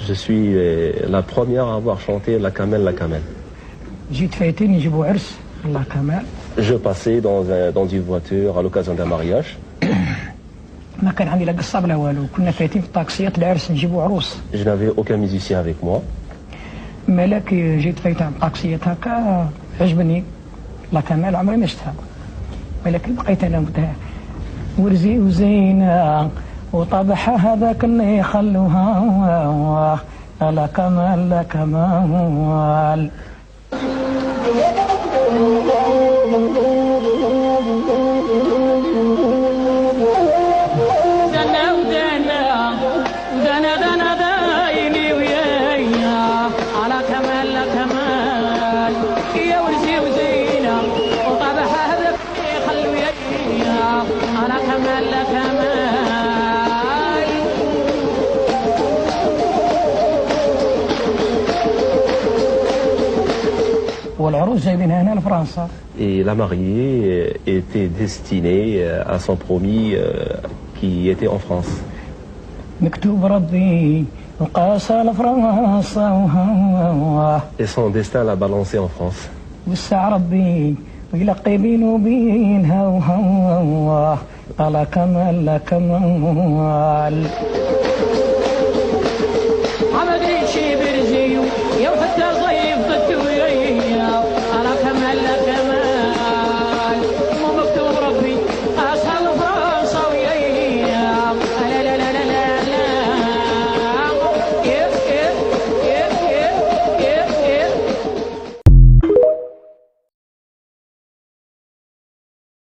Je suis la première à avoir chanté La Kamel, La Kamel. Je passais dans une voiture à l'occasion d'un mariage. Je n'avais aucun musicien avec moi. ورزي وزينة وطبحة هذاك اللي يخلوها لا كمال لا كمال. Et la mariée était destinée à son promis qui était en France. Et son destin l'a balancé en France. على كمال لا كمال.